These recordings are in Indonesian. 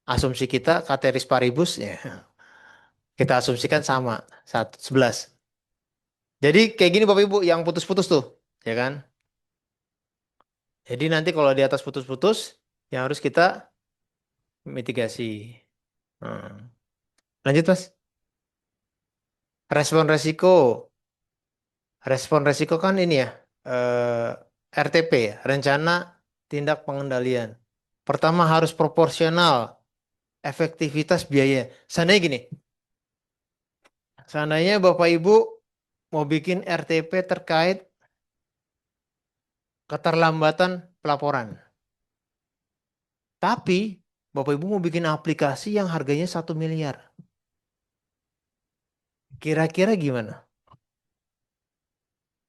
asumsi kita ceteris paribus ya. Kita asumsikan sama 11. Jadi kayak gini Bapak Ibu yang putus-putus tuh, ya kan? Jadi nanti kalau di atas putus-putus yang harus kita mitigasi. Hmm. Lanjut Mas. Respon resiko. Respon resiko kan ini ya, RTP ya, rencana tindak pengendalian. Pertama harus proporsional, efektivitas biaya. Seandainya gini, seandainya Bapak Ibu mau bikin RTP terkait keterlambatan pelaporan. Tapi Bapak Ibu mau bikin aplikasi yang harganya 1 miliar. Kira-kira gimana?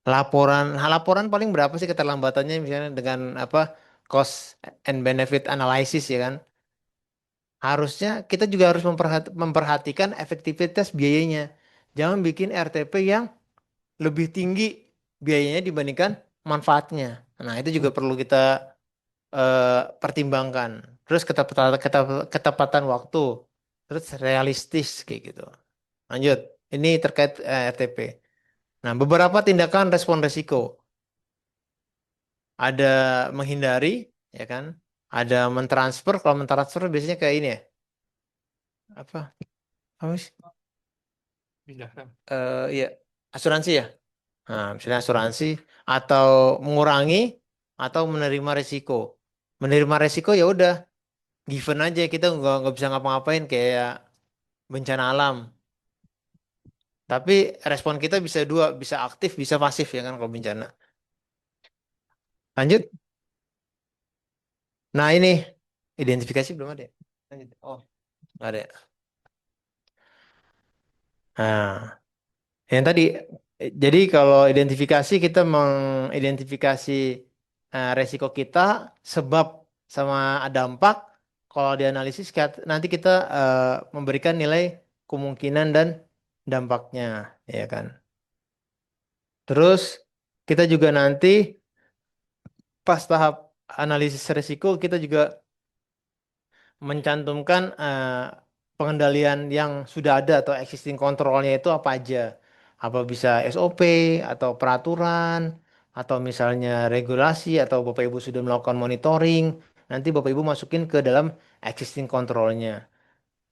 Laporan paling berapa sih keterlambatannya misalnya dengan apa cost and benefit analysis ya kan? Harusnya kita juga harus memperhatikan efektivitas biayanya. Jangan bikin RTP yang lebih tinggi biayanya dibandingkan manfaatnya. Nah, itu juga perlu kita pertimbangkan. Terus ketepatan waktu. Terus realistis kayak gitu. Lanjut. Ini terkait RTP. Nah, beberapa tindakan respon risiko. Ada menghindari, ya kan? Ada mentransfer. Kalau mentransfer biasanya kayak ini ya. Apa? Apa sih? Iya, asuransi ya. Nah, misalnya asuransi atau mengurangi atau menerima resiko. Menerima resiko ya udah, given aja kita nggak bisa ngapa-ngapain kayak bencana alam. Tapi respon kita bisa dua, bisa aktif, bisa pasif ya kan kalau bencana. Lanjut. Nah ini identifikasi belum ada. Ya? Lanjut. Oh, nggak ada. Ya? Nah, yang tadi, jadi kalau identifikasi kita mengidentifikasi resiko kita, sebab sama dampak. Kalau dianalisis nanti kita memberikan nilai kemungkinan dan dampaknya, ya kan. Terus kita juga nanti pas tahap analisis resiko kita juga mencantumkan pengendalian yang sudah ada atau existing controlnya itu apa aja. Apa bisa SOP atau peraturan atau misalnya regulasi atau Bapak Ibu sudah melakukan monitoring, nanti Bapak Ibu masukin ke dalam existing controlnya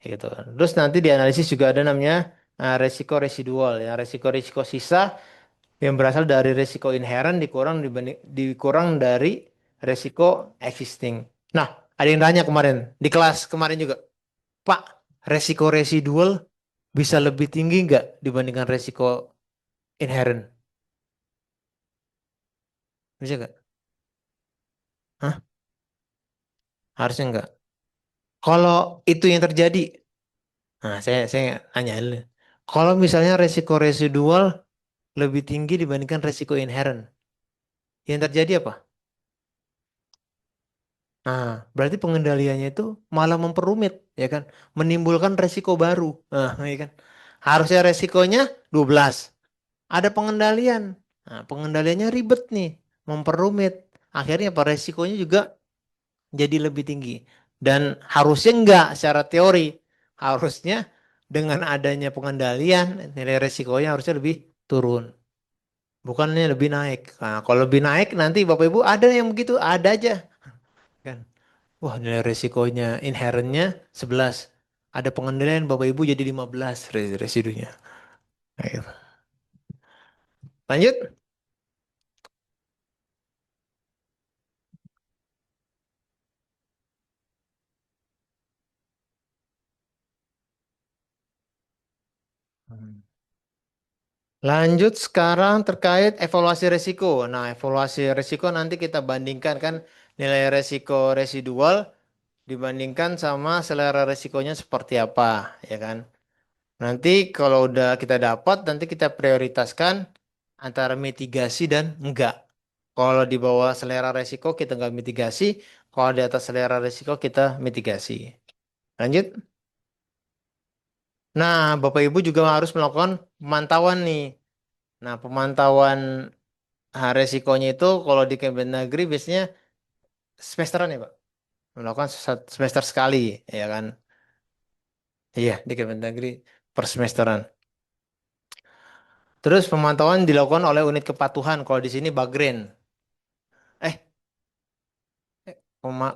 gitu. Terus nanti dianalisis juga ada namanya resiko residual ya, resiko-resiko sisa yang berasal dari resiko inherent dikurang dari resiko existing. Nah, ada yang tanya kemarin di kelas kemarin juga, Pak, resiko residual bisa lebih tinggi nggak dibandingkan resiko inherent? Bisa nggak? Hah? Harusnya nggak. Kalau itu yang terjadi, nah saya nanya dulu. Kalau misalnya resiko residual lebih tinggi dibandingkan resiko inherent, yang terjadi apa? Nah, berarti pengendaliannya itu malah memperumit, ya kan? Menimbulkan resiko baru. Nah, ya kan? Harusnya resikonya 12. Ada pengendalian. Nah, pengendaliannya ribet nih, memperumit. Akhirnya apa? Resikonya juga jadi lebih tinggi. Dan harusnya enggak secara teori. Harusnya dengan adanya pengendalian, nilai resikonya harusnya lebih turun. Bukannya lebih naik. Nah, kalau lebih naik nanti Bapak Ibu ada yang begitu, ada aja. Kan? Wah, nilai resikonya inherentnya 11. Ada pengendalian Bapak Ibu jadi 15 residunya. Ayo. Lanjut. Hmm. Lanjut sekarang terkait evaluasi resiko. Nah, evaluasi resiko nanti kita bandingkan kan nilai resiko residual dibandingkan sama selera resikonya seperti apa, ya kan? Nanti kalau udah kita dapat, nanti kita prioritaskan antara mitigasi dan enggak. Kalau di bawah selera resiko kita enggak mitigasi, kalau di atas selera resiko kita mitigasi. Lanjut. Nah, Bapak Ibu juga harus melakukan pemantauan nih. Nah, pemantauan resikonya itu kalau di Kemendagri biasanya semesteran ya, Pak. melakukan semester sekali, ya kan? Iya, di Kemendagri per semesteran. Terus pemantauan dilakukan oleh unit kepatuhan. Kalau di sini Bagren. Eh,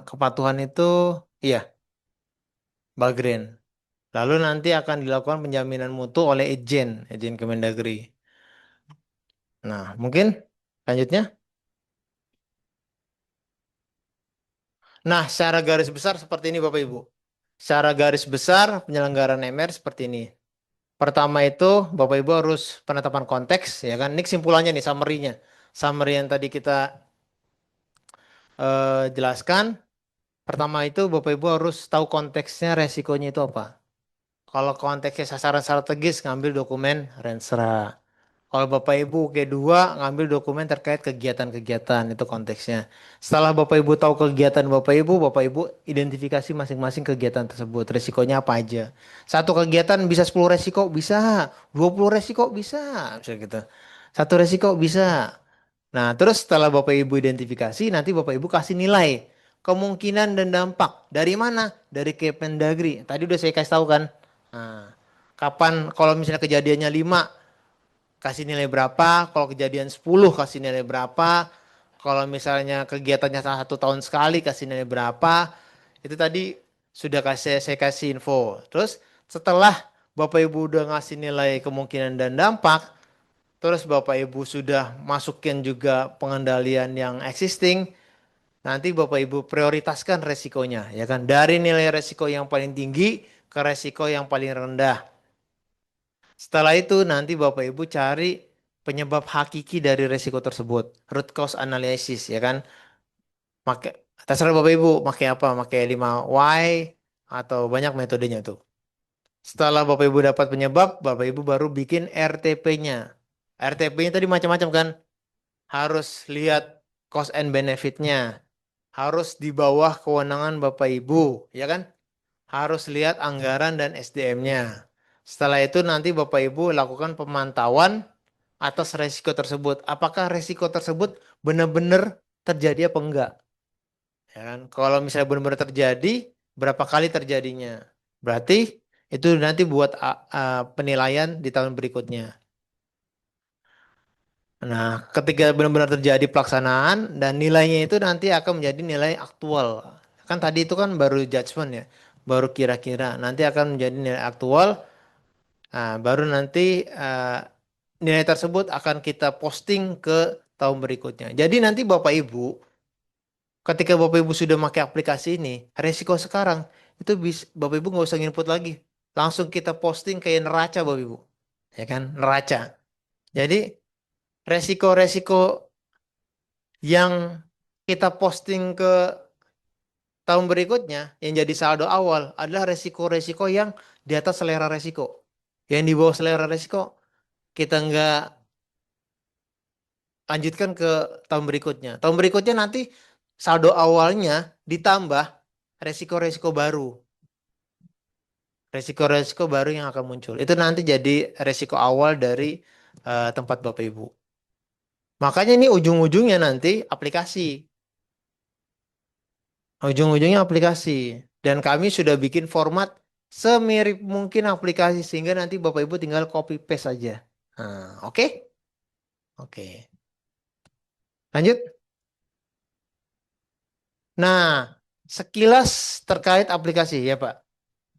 kepatuhan itu iya, Bagren. Lalu nanti akan dilakukan penjaminan mutu oleh Ijen Kemendagri. Nah, mungkin lanjutnya. Nah, secara garis besar seperti ini Bapak Ibu. Secara garis besar penyelenggaraan MR seperti ini. Pertama itu Bapak Ibu harus penetapan konteks ya kan. Ini kesimpulannya nih summary-nya. Summary yang tadi kita jelaskan. Pertama itu Bapak Ibu harus tahu konteksnya resikonya itu apa. Kalau konteksnya sasaran strategis ngambil dokumen Rensra. Kalau Bapak Ibu kedua ngambil dokumen terkait kegiatan-kegiatan itu konteksnya. Setelah Bapak Ibu tahu kegiatan Bapak Ibu identifikasi masing-masing kegiatan tersebut. Resikonya apa aja. Satu kegiatan bisa 10 resiko, bisa. 20 resiko, bisa. Misalnya gitu. Satu resiko bisa. Nah, terus setelah Bapak Ibu identifikasi, nanti Bapak Ibu kasih nilai. Kemungkinan dan dampak. Dari mana? Dari Kemendagri. Tadi udah saya kasih tahu kan. Nah, kapan kalau misalnya kejadiannya 5 kasih nilai berapa, kalau kejadian 10 kasih nilai berapa, kalau misalnya kegiatannya 1 tahun sekali kasih nilai berapa, itu tadi sudah saya kasih info. Terus setelah Bapak Ibu udah ngasih nilai kemungkinan dan dampak, terus Bapak Ibu sudah masukin juga pengendalian yang existing, nanti Bapak Ibu prioritaskan resikonya, ya kan? Dari nilai resiko yang paling tinggi ke resiko yang paling rendah. Setelah itu nanti Bapak Ibu cari penyebab hakiki dari resiko tersebut. Root cause analysis ya kan. Pakai terserah Bapak Ibu pakai apa? Pakai 5 why atau banyak metodenya tuh. Setelah Bapak Ibu dapat penyebab, Bapak Ibu baru bikin RTP-nya. RTP-nya tadi macam-macam kan. Harus lihat cost and benefit-nya. Harus di bawah kewenangan Bapak Ibu, ya kan? Harus lihat anggaran dan SDM-nya. Setelah itu nanti Bapak Ibu lakukan pemantauan atas resiko tersebut. Apakah resiko tersebut benar-benar terjadi apa enggak? Ya kan? Kalau misalnya benar-benar terjadi, berapa kali terjadinya? Berarti itu nanti buat penilaian di tahun berikutnya. Nah, ketika benar-benar terjadi pelaksanaan dan nilainya itu nanti akan menjadi nilai aktual. Kan tadi itu kan baru judgement ya, baru kira-kira. Nanti akan menjadi nilai aktual. Nah, baru nanti nilai tersebut akan kita posting ke tahun berikutnya. Jadi nanti Bapak Ibu, ketika Bapak Ibu sudah pakai aplikasi ini, resiko sekarang itu Bapak Ibu nggak usah input lagi. Langsung kita posting kayak neraca Bapak Ibu. Ya kan? Neraca. Jadi resiko-resiko yang kita posting ke tahun berikutnya yang jadi saldo awal adalah resiko-resiko yang di atas selera resiko. Yang di bawah selera resiko kita nggak lanjutkan ke tahun berikutnya. Tahun berikutnya nanti saldo awalnya ditambah resiko-resiko baru. Resiko-resiko baru yang akan muncul. Itu nanti jadi resiko awal dari tempat Bapak Ibu. Makanya ini ujung-ujungnya nanti aplikasi. Ujung-ujungnya aplikasi. Dan kami sudah bikin format semirip mungkin aplikasi sehingga nanti Bapak Ibu tinggal copy paste saja. Nah, oke? Oke. Lanjut. Nah, sekilas terkait aplikasi ya Pak.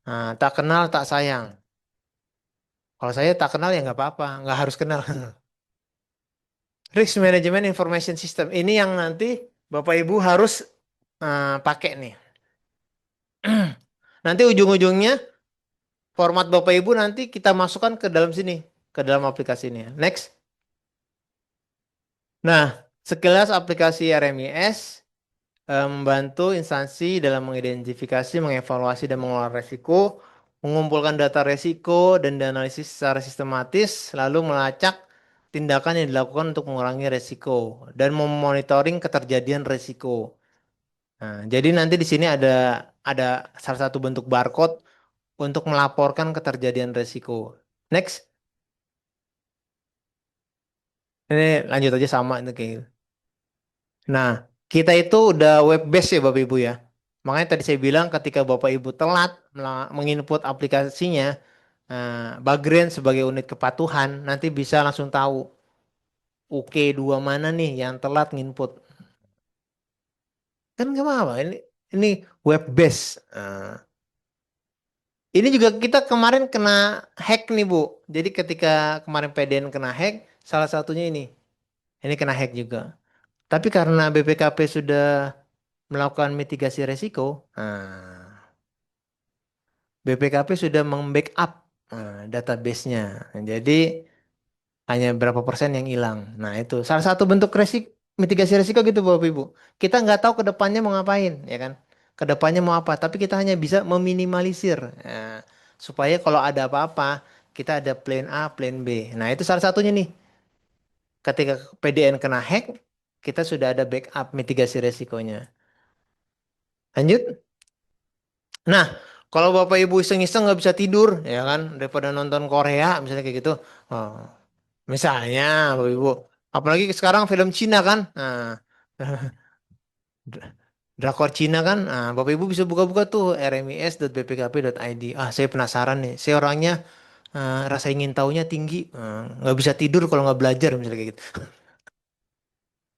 Nah, tak kenal tak sayang. Kalau saya tak kenal ya nggak apa-apa, nggak harus kenal. Risk Management Information System ini yang nanti Bapak Ibu harus pakai nih. Nanti ujung-ujungnya format Bapak Ibu nanti kita masukkan ke dalam sini, ke dalam aplikasi ini. Next. Nah, sekilas aplikasi RMIS membantu instansi dalam mengidentifikasi, mengevaluasi, dan mengelola resiko, mengumpulkan data resiko, dan dianalisis secara sistematis, lalu melacak tindakan yang dilakukan untuk mengurangi resiko, dan memonitoring keterjadian resiko. Nah, jadi nanti di sini ada salah satu bentuk barcode untuk melaporkan keterjadian resiko. Next, ini lanjut aja sama itu kayak gitu. Nah, kita itu udah web based ya Bapak Ibu ya. Makanya tadi saya bilang ketika Bapak Ibu telat menginput aplikasinya, Bagren sebagai unit kepatuhan nanti bisa langsung tahu UK2 mana nih yang telat nginput. Kan nggak apa-apa. Ini web base. Ini juga kita kemarin kena hack nih Bu. Jadi ketika kemarin PDN kena hack, salah satunya ini. Ini kena hack juga. Tapi karena BPKP sudah melakukan mitigasi resiko, BPKP sudah membackup database-nya. Jadi hanya berapa persen yang hilang. Nah itu salah satu bentuk mitigasi resiko gitu Bapak Ibu. Kita nggak tahu ke depannya mau ngapain, ya kan? Ke depannya mau apa? Tapi kita hanya bisa meminimalisir. Supaya kalau ada apa-apa, kita ada plan A, plan B. Nah itu salah satunya nih. Ketika PDN kena hack, kita sudah ada backup mitigasi resikonya. Lanjut. Nah, kalau Bapak Ibu iseng-iseng nggak bisa tidur, ya kan, daripada nonton Korea, misalnya kayak gitu. Oh, misalnya, Bapak Ibu. Apalagi sekarang film Cina kan. Nah, drakor Cina kan. Nah, Bapak Ibu bisa buka-buka tuh rmis.bpkp.id. Ah, saya penasaran nih. Saya orangnya rasa ingin tahunya tinggi. Nggak bisa tidur kalau nggak belajar, misalnya kayak gitu.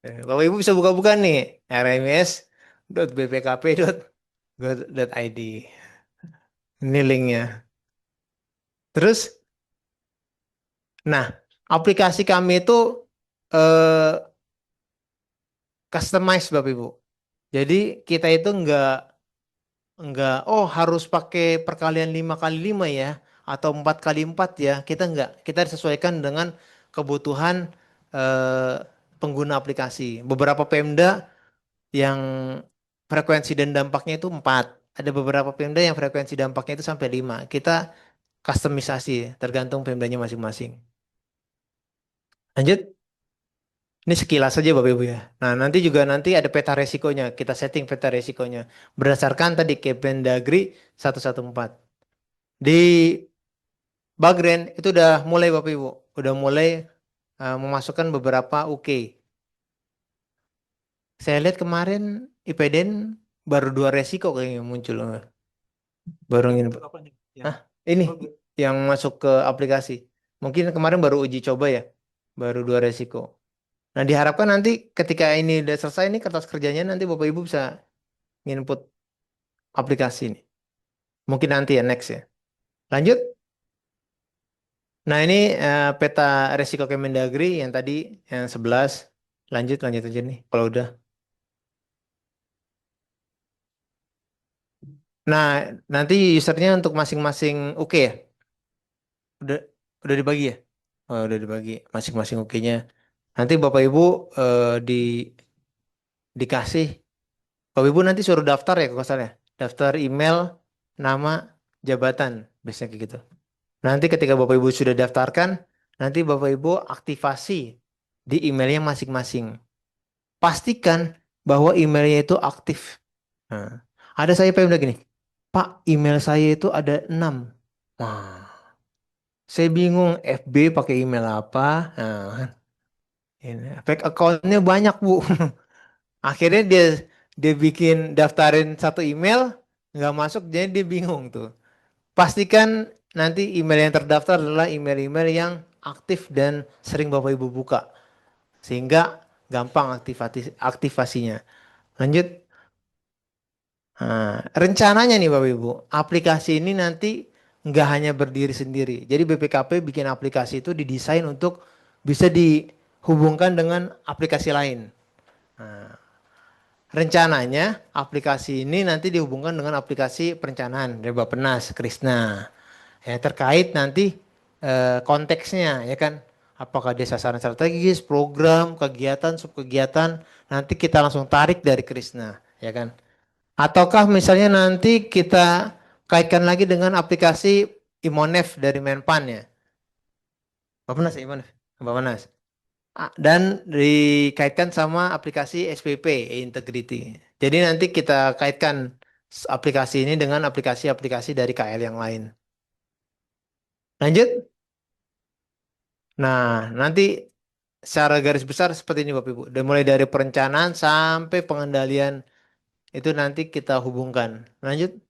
Bapak Ibu bisa buka-buka nih rms.bpkp.id. Ini linknya. Terus, nah, aplikasi kami itu eh, customize Bapak Ibu. Jadi kita itu oh harus pakai perkalian 5 kali 5 ya, atau 4 kali 4 ya. Kita enggak. Kita sesuaikan dengan kebutuhan eh, pengguna aplikasi. Beberapa Pemda yang frekuensi dan dampaknya itu 4. Ada beberapa Pemda yang frekuensi dampaknya itu sampai 5. Kita customisasi tergantung Pemdanya masing-masing. Lanjut. Ini sekilas saja Bapak Ibu ya. Nah, nanti ada peta resikonya. Kita setting peta resikonya. Berdasarkan tadi Kemendagri 114. Di Bagren itu udah mulai Bapak Ibu. Udah mulai memasukkan beberapa UK. Saya lihat kemarin IPDN baru 2 resiko kayaknya muncul. Baru ini. Apa nih? Hah? Ini yang masuk ke aplikasi. Mungkin kemarin baru uji coba ya. Baru 2 resiko. Nah, diharapkan nanti ketika ini udah selesai nih kertas kerjanya nanti Bapak Ibu bisa input aplikasi ini. Mungkin nanti ya next ya. Lanjut. Nah, ini peta resiko Kemendagri yang tadi yang 11. Lanjut aja nih kalau udah. Nah, nanti usernya untuk masing-masing oke ya. Udah udah dibagi ya. Oh, udah dibagi masing-masing oke-nya. Nanti Bapak Ibu di dikasih Bapak Ibu nanti suruh daftar ya kalau nggak salah ya. Daftar email, nama, jabatan, biasanya kayak gitu. Nanti ketika Bapak Ibu sudah daftarkan, nanti Bapak Ibu aktivasi di emailnya masing-masing. Pastikan bahwa emailnya itu aktif. Nah, ada saya PM gini, Pak, email saya itu ada 6. Wah, saya bingung FB pakai email apa. Nah, kan, ini, fake accountnya banyak, Bu. Akhirnya dia bikin daftarin satu email, nggak masuk, jadi dia bingung tuh. Pastikan nanti email yang terdaftar adalah email-email yang aktif dan sering Bapak Ibu buka. Sehingga gampang aktivasinya. Lanjut. Nah, rencananya nih Bapak Ibu, aplikasi ini nanti nggak hanya berdiri sendiri. Jadi BPKP bikin aplikasi itu didesain untuk bisa dihubungkan dengan aplikasi lain. Nah, rencananya aplikasi ini nanti dihubungkan dengan aplikasi perencanaan dari Bappenas, Krisna. Ya, terkait nanti konteksnya ya kan. Apakah dia sasaran strategis, program, kegiatan, subkegiatan, nanti kita langsung tarik dari Krisna, ya kan? Ataukah misalnya nanti kita kaitkan lagi dengan aplikasi Imonef dari Menpan ya. Bappenas ya Imonef, Bappenas. Dan dikaitkan sama aplikasi SPP, Integrity. Jadi nanti kita kaitkan aplikasi ini dengan aplikasi-aplikasi dari KL yang lain. Lanjut. Nah, nanti secara garis besar seperti ini Bapak Ibu. Dan mulai dari perencanaan sampai pengendalian Itu nanti kita hubungkan. Lanjut.